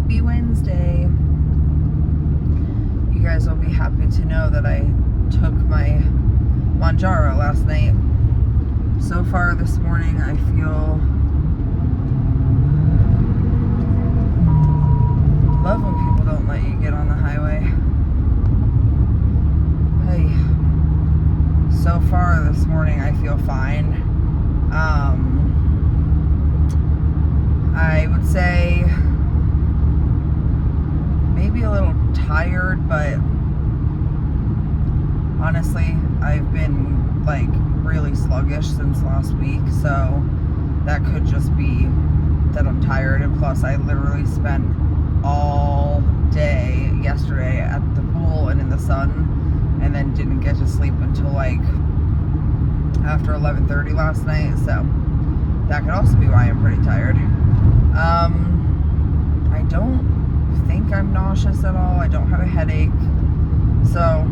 Happy Wednesday. You guys will be happy to know that I took my Mounjaro last night. So far this morning, I feel love when people don't let you get on the highway. Hey, so far this morning, I feel fine. I would say maybe a little tired, but honestly, I've been like really sluggish since last week, so that could just be that I'm tired. And plus, I literally spent all day yesterday at the pool and in the sun, and then didn't get to sleep until like after 11:30 last night, so that could also be why I'm pretty tired. I don't think I'm nauseous at all. I don't have a headache. So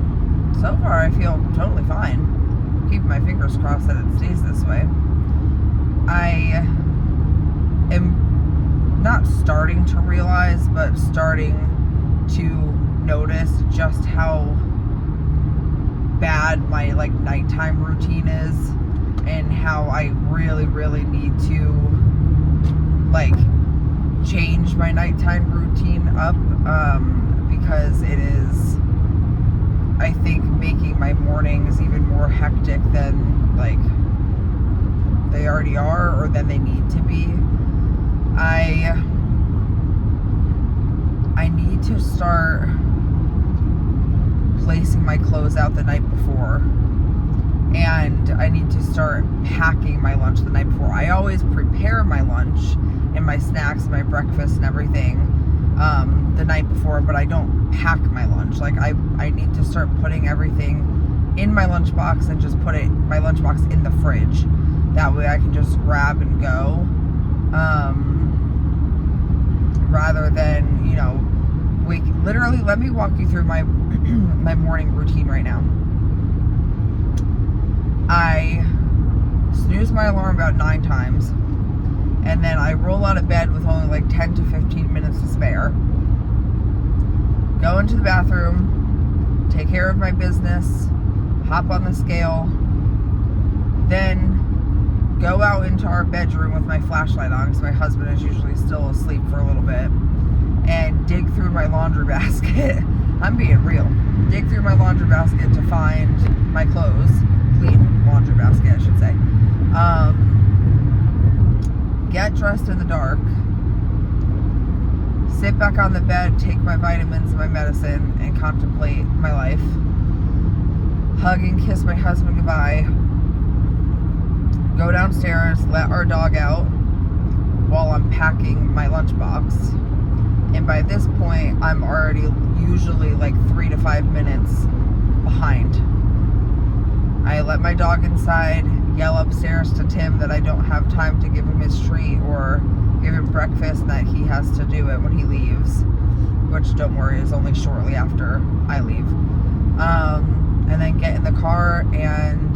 far I feel totally fine. Keeping my fingers crossed that it stays this way. I am not starting to realize, but starting to notice just how bad my like nighttime routine is, and how I really need to like change my nighttime routine up, because it is, I think, making my mornings even more hectic than like they already are, or than they need to be. I need to start placing my clothes out the night before, and I need to start packing my lunch the night before. I always prepare my lunch and my snacks, my breakfast and everything the night before, but I don't pack my lunch. Like I need to start putting everything in my lunchbox and just put my lunchbox in the fridge. That way I can just grab and go, rather than, you know, literally, let me walk you through my my morning routine right now. I snooze my alarm about 9 times, and then I roll out of bed with only like 10 to 15 minutes to spare. Go into the bathroom, take care of my business, hop on the scale, then go out into our bedroom with my flashlight on, because my husband is usually still asleep for a little bit, and dig through my laundry basket. I'm being real. Dig through my laundry basket to find my clothes. Clean laundry basket, I should say. Get dressed in the dark. Sit back on the bed, take my vitamins and my medicine, and contemplate my life. Hug and kiss my husband goodbye. Go downstairs, let our dog out while I'm packing my lunchbox. And by this point, I'm already usually like 3 to 5 minutes behind. I let my dog inside, yell upstairs to Tim that I don't have time to give him his treat or give him breakfast, and that he has to do it when he leaves, which, don't worry, is only shortly after I leave. And then get in the car and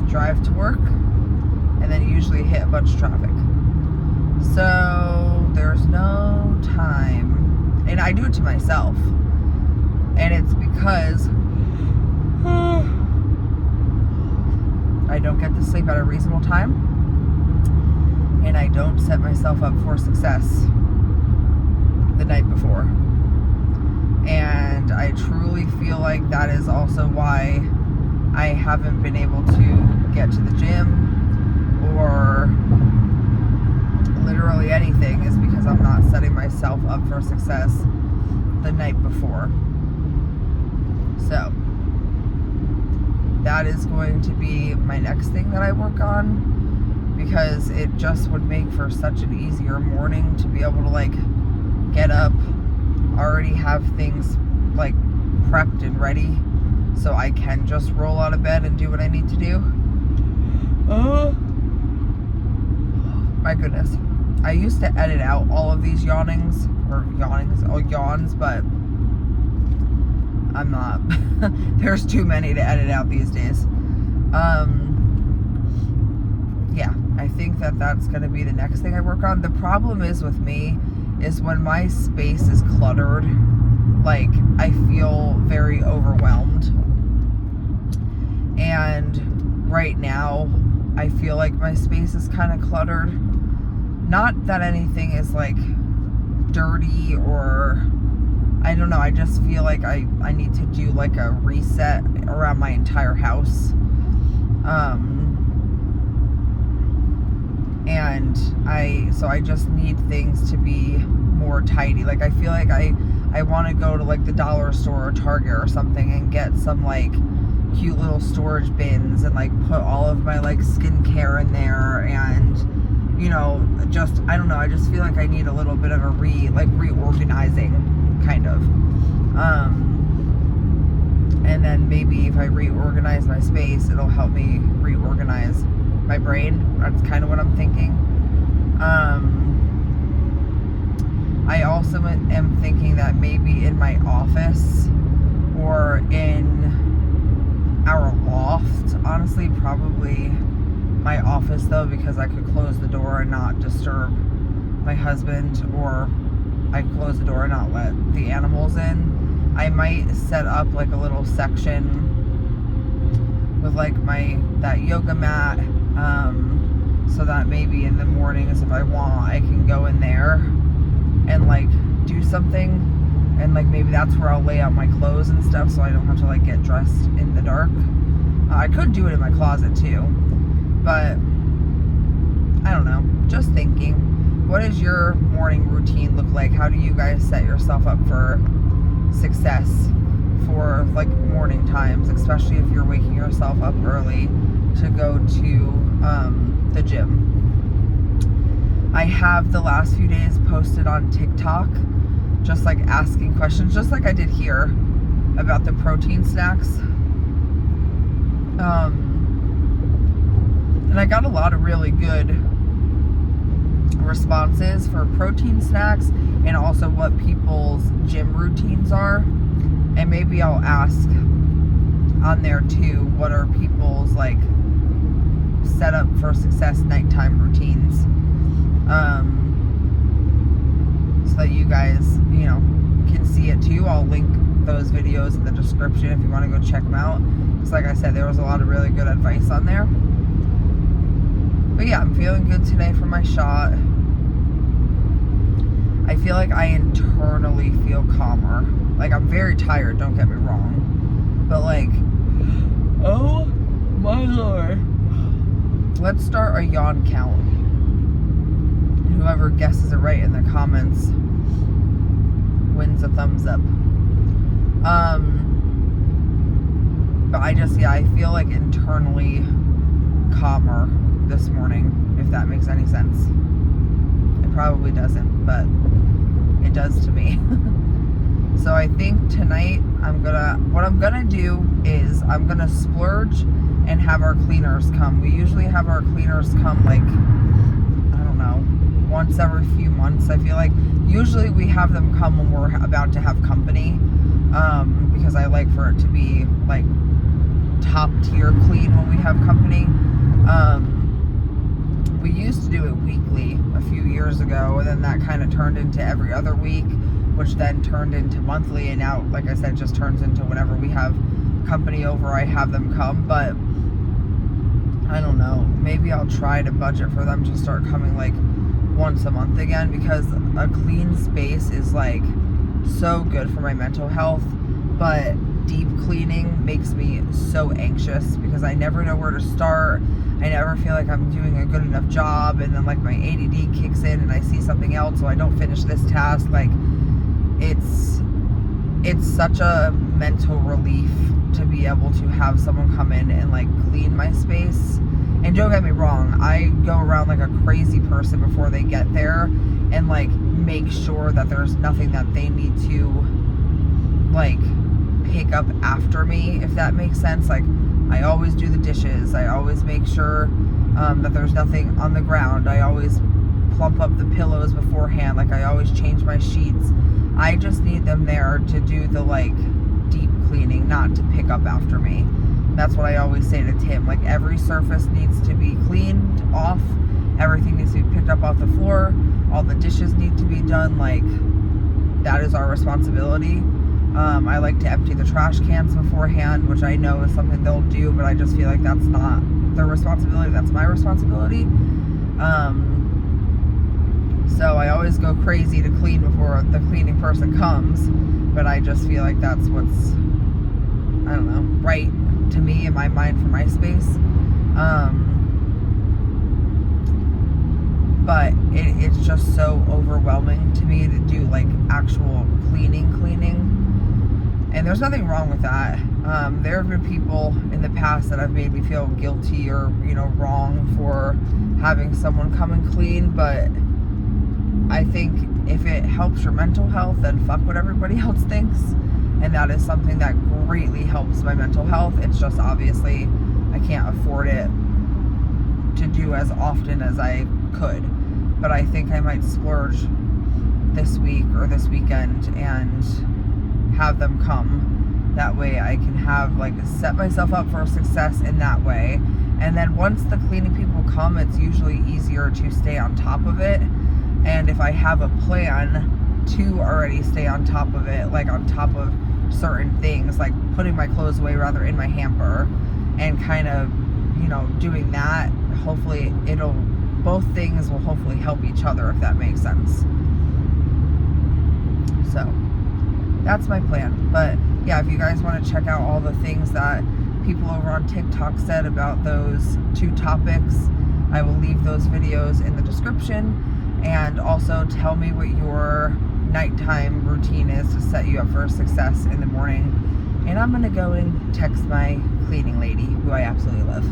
drive to work, and then usually hit a bunch of traffic. So there's no time, and I do it to myself, and it's because I don't get to sleep at a reasonable time, and I don't set myself up for success the night before. And I truly feel like that is also why I haven't been able to get to the gym or literally anything, is because I'm not setting myself up for success the night before. So that is going to be my next thing that I work on, because it just would make for such an easier morning to be able to like get up, already have things like prepped and ready, so I can just roll out of bed and do what I need to do. My goodness. I used to edit out all of these yawns, but I'm not. There's too many to edit out these days. Yeah, I think that that's going to be the next thing I work on. The problem is with me is when my space is cluttered, like I feel very overwhelmed. And right now, I feel like my space is kind of cluttered. Not that anything is like dirty or I don't know, I just feel like I need to do like a reset around my entire house. And I just need things to be more tidy. Like I feel like I want to go to like the dollar store or Target or something and get some like cute little storage bins and like put all of my like skincare in there, and you know, just I don't know, I just feel like I need a little bit of a reorganizing kind of. And then maybe if I reorganize my space, it'll help me reorganize my brain. That's kind of what I'm thinking. I also am thinking that maybe in my office or in our loft, honestly, probably my office though, because I could close the door and not disturb my husband, or I could close the door and not let the animals in. I might set up like a little section with like that yoga mat, so that maybe in the mornings if I want, I can go in there and like do something, and like maybe that's where I'll lay out my clothes and stuff, so I don't have to like get dressed in the dark. I could do it in my closet too, but I don't know, just thinking. What does your morning routine look like? How do you guys set yourself up for success for like morning times, especially if you're waking yourself up early to go to the gym? I have the last few days posted on TikTok just like asking questions, just like I did here about the protein snacks, and I got a lot of really good responses for protein snacks and also what people's gym routines are. And maybe I'll ask on there too, what are people's like set up for success nighttime routines, so that you guys, you know, can see it too. I'll link those videos in the description if you want to go check them out, because like I said, there was a lot of really good advice on there. But yeah, I'm feeling good today for my shot. I feel like I internally feel calmer. Like I'm very tired, don't get me wrong, but like, oh my lord. Let's start a yawn count. Whoever guesses it right in the comments wins a thumbs up. But I feel like internally calmer this morning, if that makes any sense. It probably doesn't, but it does to me. So I think tonight what I'm gonna do is I'm gonna splurge and have our cleaners come. We usually have our cleaners come like, I don't know, once every few months. I feel like usually we have them come when we're about to have company, because I like for it to be like top tier clean when we have company. We used to do it weekly a few years ago, and then that kind of turned into every other week, which then turned into monthly, and now, like I said, just turns into whenever we have company over, I have them come. But I don't know, maybe I'll try to budget for them to start coming like once a month again, because a clean space is like so good for my mental health, but deep cleaning makes me so anxious because I never know where to start. I never feel like I'm doing a good enough job, and then like my ADD kicks in and I see something else, so I don't finish this task. Like it's such a mental relief to be able to have someone come in and like clean my space. And don't get me wrong, I go around like a crazy person before they get there and like make sure that there's nothing that they need to like pick up after me, if that makes sense. Like I always do the dishes. I always make sure that there's nothing on the ground. I always plump up the pillows beforehand. Like I always change my sheets. I just need them there to do the like deep cleaning, not to pick up after me. That's what I always say to Tim. Like every surface needs to be cleaned off. Everything needs to be picked up off the floor. All all the dishes need to be done, like, that is our responsibility. I like to empty the trash cans beforehand, which I know is something they'll do, but I just feel like that's not their responsibility, that's my responsibility. So I always go crazy to clean before the cleaning person comes, but I just feel like that's what's, I don't know, right to me in my mind for my space. But it's just so overwhelming to me to do like actual cleaning. And there's nothing wrong with that. There have been people in the past that have made me feel guilty or, you know, wrong for having someone come and clean, but I think if it helps your mental health, then fuck what everybody else thinks. And that is something that greatly helps my mental health. It's just obviously I can't afford it to do as often as I could. But I think I might splurge this week or this weekend and have them come. That way I can have, like, set myself up for success in that way. And then once the cleaning people come, it's usually easier to stay on top of it. And if I have a plan to already stay on top of it, like on top of certain things, like putting my clothes away rather in my hamper and kind of, you know, doing that, hopefully both things will hopefully help each other, if that makes sense. So that's my plan. But yeah, if you guys want to check out all the things that people over on TikTok said about those 2 topics, I will leave those videos in the description. And also tell me what your nighttime routine is to set you up for success in the morning. And I'm going to go and text my cleaning lady, who I absolutely love.